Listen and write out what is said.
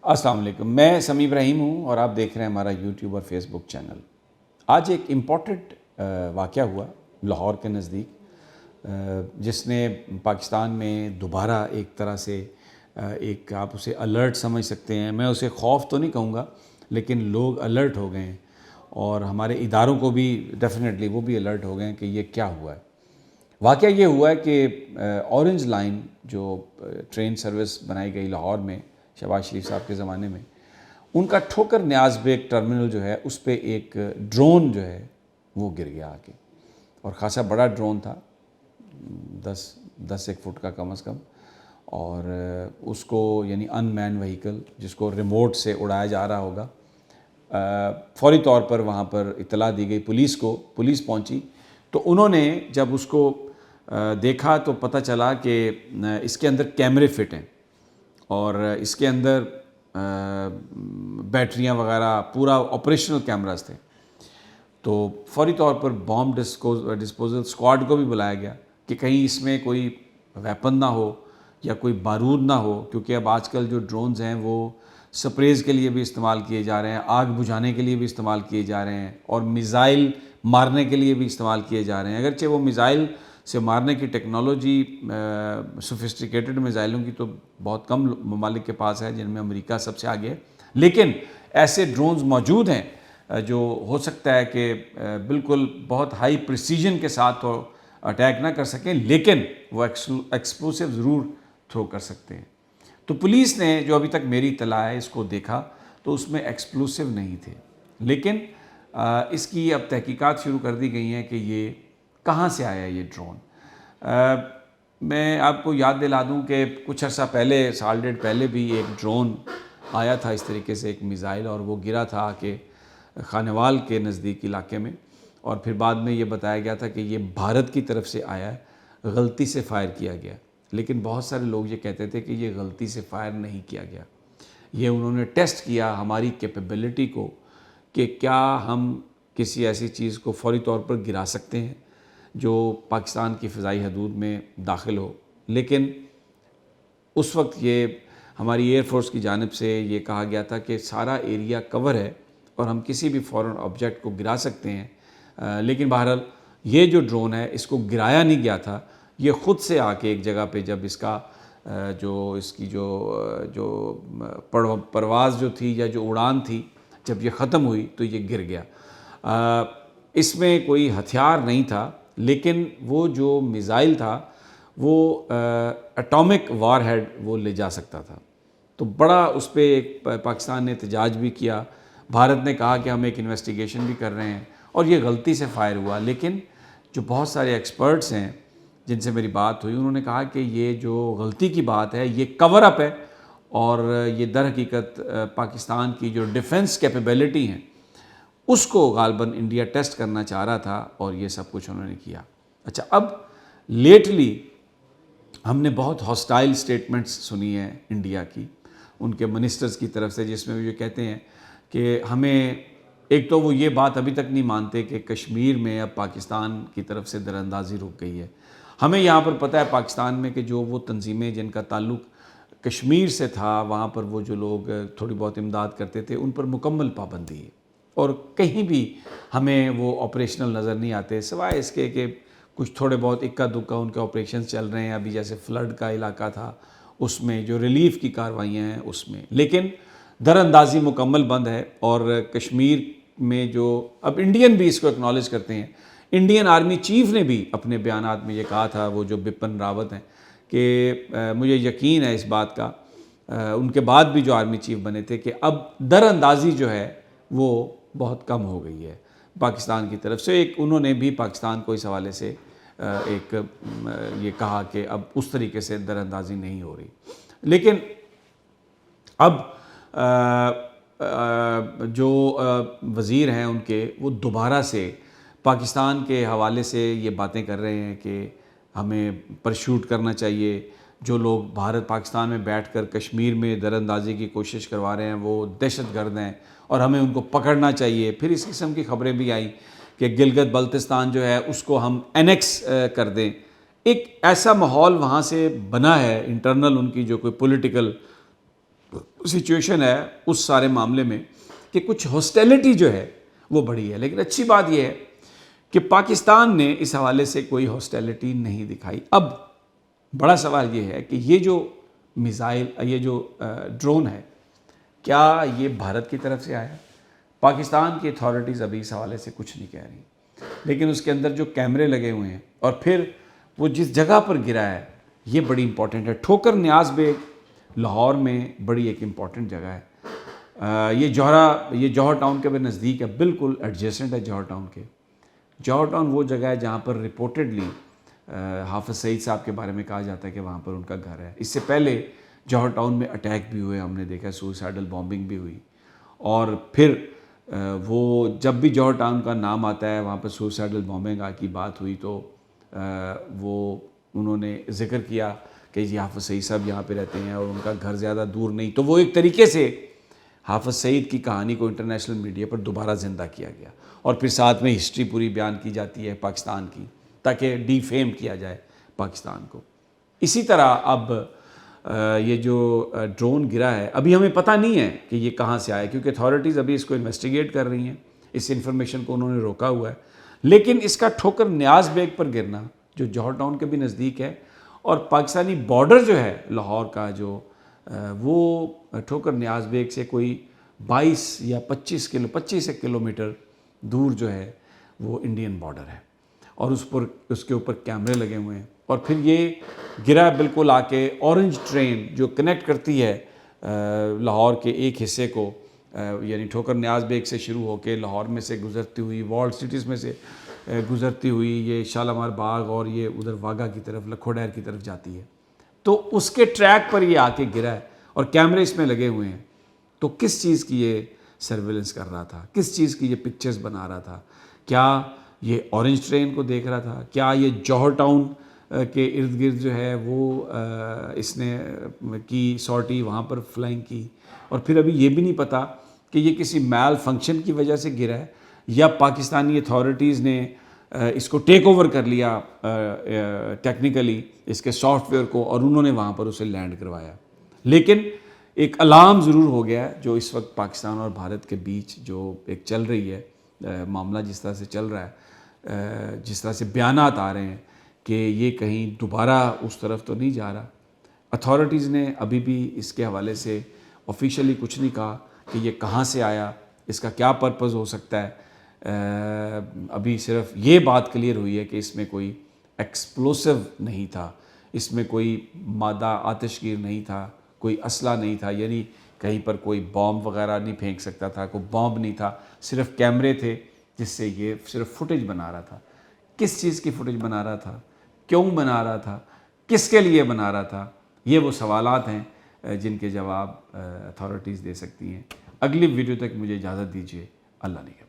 السلام علیکم، میں سمیع ابراہیم ہوں اور آپ دیکھ رہے ہیں ہمارا یوٹیوب اور فیس بک چینل۔ آج ایک امپورٹنٹ واقعہ ہوا لاہور کے نزدیک، جس نے پاکستان میں دوبارہ ایک طرح سے ایک آپ اسے الرٹ سمجھ سکتے ہیں، میں اسے خوف تو نہیں کہوں گا لیکن لوگ الرٹ ہو گئے ہیں اور ہمارے اداروں کو بھی ڈیفینیٹلی وہ بھی الرٹ ہو گئے ہیں کہ یہ کیا ہوا ہے۔ واقعہ یہ ہوا ہے کہ اورنج لائن جو ٹرین سروس بنائی گئی لاہور میں شہباز شریف صاحب کے زمانے میں، ان کا ٹھوکر نیاز بیگ ٹرمنل جو ہے اس پہ ایک ڈرون جو ہے وہ گر گیا آ کے، اور خاصا بڑا ڈرون تھا، 10 ایک فٹ کا کم از کم، اور اس کو یعنی ان مین وہیکل جس کو ریموٹ سے اڑایا جا رہا ہوگا، فوری طور پر وہاں پر اطلاع دی گئی پولیس کو، پولیس پہنچی تو انہوں نے جب اس کو دیکھا تو پتہ چلا کہ اس کے اندر کیمرے فٹ ہیں اور اس کے اندر بیٹریاں وغیرہ پورا آپریشنل کیمراز تھے۔ تو فوری طور پر بام ڈسپوزل اسکواڈ کو بھی بلایا گیا کہ کہیں اس میں کوئی ویپن نہ ہو یا کوئی بارود نہ ہو، کیونکہ اب آج کل جو ڈرونز ہیں وہ سپریز کے لیے بھی استعمال کیے جا رہے ہیں، آگ بجھانے کے لیے بھی استعمال کیے جا رہے ہیں اور میزائل مارنے کے لیے بھی استعمال کیے جا رہے ہیں۔ اگرچہ وہ میزائل سے مارنے کی ٹیکنالوجی سوفسٹیکیٹڈ میزائلوں کی تو بہت کم ممالک کے پاس ہے، جن میں امریکہ سب سے آگے ہے، لیکن ایسے ڈرونز موجود ہیں جو ہو سکتا ہے کہ بالکل بہت ہائی پریسیجن کے ساتھ تو اٹیک نہ کر سکیں لیکن وہ ایکسپلوسیو ضرور تھرو کر سکتے ہیں۔ تو پولیس نے جو ابھی تک میری اطلاع ہے اس کو دیکھا تو اس میں ایکسپلوسیو نہیں تھے، لیکن اس کی اب تحقیقات شروع کر دی گئی ہیں کہ یہ کہاں سے آیا یہ ڈرون۔ میں آپ کو یاد دلا دوں کہ کچھ عرصہ پہلے، سال ڈیڑھ پہلے بھی ایک ڈرون آیا تھا اس طریقے سے، ایک میزائل، اور وہ گرا تھا کہ خانوال کے نزدیک علاقے میں، اور پھر بعد میں یہ بتایا گیا تھا کہ یہ بھارت کی طرف سے آیا ہے، غلطی سے فائر کیا گیا، لیکن بہت سارے لوگ یہ کہتے تھے کہ یہ غلطی سے فائر نہیں کیا گیا، یہ انہوں نے ٹیسٹ کیا ہماری کیپیبلٹی کو کہ کیا ہم کسی ایسی چیز کو فوری طور پر گرا سکتے ہیں جو پاکستان کی فضائی حدود میں داخل ہو۔ لیکن اس وقت یہ ہماری ایئر فورس کی جانب سے یہ کہا گیا تھا کہ سارا ایریا کور ہے اور ہم کسی بھی فورن آبجیکٹ کو گرا سکتے ہیں، لیکن بہرحال یہ جو ڈرون ہے اس کو گرایا نہیں گیا تھا، یہ خود سے آ کے ایک جگہ پہ جب اس کا اس کی جو پرواز جو تھی یا جو اڑان تھی جب یہ ختم ہوئی تو یہ گر گیا۔ اس میں کوئی ہتھیار نہیں تھا، لیکن وہ جو میزائل تھا وہ اٹامک وار ہیڈ وہ لے جا سکتا تھا، تو بڑا اس پہ ایک پاکستان نے احتجاج بھی کیا، بھارت نے کہا کہ ہم ایک انویسٹیگیشن بھی کر رہے ہیں اور یہ غلطی سے فائر ہوا، لیکن جو بہت سارے ایکسپرٹس ہیں جن سے میری بات ہوئی انہوں نے کہا کہ یہ جو غلطی کی بات ہے یہ کور اپ ہے، اور یہ در حقیقت پاکستان کی جو ڈیفنس کیپیبلٹی ہیں اس کو غالباً انڈیا ٹیسٹ کرنا چاہ رہا تھا، اور یہ سب کچھ انہوں نے کیا۔ اچھا، اب لیٹلی ہم نے بہت ہاسٹائل سٹیٹمنٹس سنی ہیں انڈیا کی، ان کے منسٹرز کی طرف سے، جس میں وہ یہ کہتے ہیں کہ ہمیں، ایک تو وہ یہ بات ابھی تک نہیں مانتے کہ کشمیر میں اب پاکستان کی طرف سے دراندازی رک گئی ہے۔ ہمیں یہاں پر پتہ ہے پاکستان میں کہ جو وہ تنظیمیں جن کا تعلق کشمیر سے تھا، وہاں پر وہ جو لوگ تھوڑی بہت امداد کرتے تھے ان پر مکمل پابندی ہے، اور کہیں بھی ہمیں وہ آپریشنل نظر نہیں آتے، سوائے اس کے کہ کچھ تھوڑے بہت اکا دکا ان کے آپریشنز چل رہے ہیں، ابھی جیسے فلڈ کا علاقہ تھا اس میں جو ریلیف کی کاروائیاں ہیں اس میں، لیکن در اندازی مکمل بند ہے۔ اور کشمیر میں جو اب انڈین بھی اس کو اکنالج کرتے ہیں، انڈین آرمی چیف نے بھی اپنے بیانات میں یہ کہا تھا، وہ جو بپن راوت ہیں، کہ مجھے یقین ہے اس بات کا، ان کے بعد بھی جو آرمی چیف بنے تھے، کہ اب در اندازی جو ہے وہ بہت کم ہو گئی ہے پاکستان کی طرف سے۔ ایک انہوں نے بھی پاکستان کو اس حوالے سے ایک یہ کہا کہ اب اس طریقے سے در اندازی نہیں ہو رہی، لیکن اب جو وزیر ہیں ان کے، وہ دوبارہ سے پاکستان کے حوالے سے یہ باتیں کر رہے ہیں کہ ہمیں پرشوٹ کرنا چاہیے، جو لوگ پاکستان میں بیٹھ کر کشمیر میں در اندازی کی کوشش کروا رہے ہیں وہ دہشت گرد ہیں اور ہمیں ان کو پکڑنا چاہیے۔ پھر اس قسم کی خبریں بھی آئیں کہ گلگت بلتستان جو ہے اس کو ہم اینیکس کر دیں۔ ایک ایسا ماحول وہاں سے بنا ہے، انٹرنل ان کی جو کوئی پولیٹیکل سچویشن ہے اس سارے معاملے میں کہ کچھ ہاسٹیلٹی جو ہے وہ بڑھی ہے، لیکن اچھی بات یہ ہے کہ پاکستان نے اس حوالے سے کوئی ہاسٹیلٹی نہیں دکھائی۔ اب بڑا سوال یہ ہے کہ یہ جو میزائل، یہ جو ڈرون ہے، کیا یہ بھارت کی طرف سے آیا؟ پاکستان کی اتھارٹیز ابھی اس حوالے سے کچھ نہیں کہہ رہی، لیکن اس کے اندر جو کیمرے لگے ہوئے ہیں اور پھر وہ جس جگہ پر گرا ہے یہ بڑی امپورٹنٹ ہے۔ ٹھوکر نیاز بیگ لاہور میں بڑی ایک امپورٹنٹ جگہ ہے۔ یہ جوہر ٹاؤن کے بھی نزدیک ہے، بالکل ایڈجیسنٹ ہے جوہر ٹاؤن کے۔ جوہر ٹاؤن وہ جگہ ہے جہاں پر رپورٹڈلی حافظ سعید صاحب کے بارے میں کہا جاتا ہے کہ وہاں پر ان کا گھر ہے۔ اس سے پہلے جوہر ٹاؤن میں اٹیک بھی ہوئے، ہم نے دیکھا سوئسائڈل بامبنگ بھی ہوئی، اور پھر وہ جب بھی جوہر ٹاؤن کا نام آتا ہے وہاں پر سوئسائڈل بامبنگ کی بات ہوئی تو وہ انہوں نے ذکر کیا کہ جی حافظ سعید صاحب یہاں پہ رہتے ہیں اور ان کا گھر زیادہ دور نہیں، تو وہ ایک طریقے سے حافظ سعید کی کہانی کو انٹرنیشنل میڈیا پر دوبارہ زندہ کیا گیا، اور پھر ساتھ میں ہسٹری پوری بیان کی جاتی ہے پاکستان کی تاکہ ڈی فیم کیا جائے پاکستان کو۔ اسی طرح اب یہ جو ڈرون گرا ہے ابھی ہمیں پتہ نہیں ہے کہ یہ کہاں سے آیا، کیونکہ اتھارٹیز ابھی اس کو انویسٹیگیٹ کر رہی ہیں، اس انفارمیشن کو انہوں نے روکا ہوا ہے، لیکن اس کا ٹھوکر نیاز بیگ پر گرنا جو جوہر ٹاؤن کے بھی نزدیک ہے، اور پاکستانی بارڈر جو ہے لاہور کا جو وہ ٹھوکر نیاز بیگ سے کوئی 22 یا 25 کلومیٹر دور جو ہے وہ انڈین بارڈر ہے، اور اس کے اوپر کیمرے لگے ہوئے ہیں، اور پھر یہ گرا بالکل آ کے اورنج ٹرین جو کنیکٹ کرتی ہے لاہور کے ایک حصے کو، یعنی ٹھوکر نیاز بیگ سے شروع ہو کے لاہور میں سے گزرتی ہوئی، والڈ سٹیز میں سے گزرتی ہوئی یہ شالامار باغ اور یہ ادھر واگا کی طرف، لکھو ڈیر کی طرف جاتی ہے، تو اس کے ٹریک پر یہ آ کے گرا ہے اور کیمرے اس میں لگے ہوئے ہیں۔ تو کس چیز کی یہ سرویلنس کر رہا تھا، کس چیز کی یہ پکچرز بنا رہا تھا؟ کیا یہ اورنج ٹرین کو دیکھ رہا تھا؟ کیا یہ جوہر ٹاؤن کے ارد گرد جو ہے وہ اس نے کی سارٹی وہاں پر فلائنگ کی؟ اور پھر ابھی یہ بھی نہیں پتہ کہ یہ کسی میل فنکشن کی وجہ سے گرا ہے یا پاکستانی اتھارٹیز نے اس کو ٹیک اوور کر لیا ٹیکنیکلی اس کے سافٹ ویئر کو، اور انہوں نے وہاں پر اسے لینڈ کروایا۔ لیکن ایک الارم ضرور ہو گیا ہے جو اس وقت پاکستان اور بھارت کے بیچ جو ایک چل رہی ہے معاملہ، جس طرح سے چل رہا ہے، جس طرح سے بیانات آ رہے ہیں کہ یہ کہیں دوبارہ اس طرف تو نہیں جا رہا۔ اتھارٹیز نے ابھی بھی اس کے حوالے سے آفیشیلی کچھ نہیں کہا کہ یہ کہاں سے آیا، اس کا کیا پرپز ہو سکتا ہے۔ ابھی صرف یہ بات کلیئر ہوئی ہے کہ اس میں کوئی ایکسپلوسیو نہیں تھا، اس میں کوئی مادہ آتش گیر نہیں تھا، کوئی اسلحہ نہیں تھا، یعنی کہیں پر کوئی بام وغیرہ نہیں پھینک سکتا تھا، کوئی بام نہیں تھا، صرف کیمرے تھے جس سے یہ صرف فوٹیج بنا رہا تھا۔ کس چیز کی فوٹیج بنا رہا تھا، کیوں بنا رہا تھا، کس کے لیے بنا رہا تھا، یہ وہ سوالات ہیں جن کے جواب اتھارٹیز دے سکتی ہیں۔ اگلی ویڈیو تک مجھے اجازت دیجیے، اللہ نگہبان۔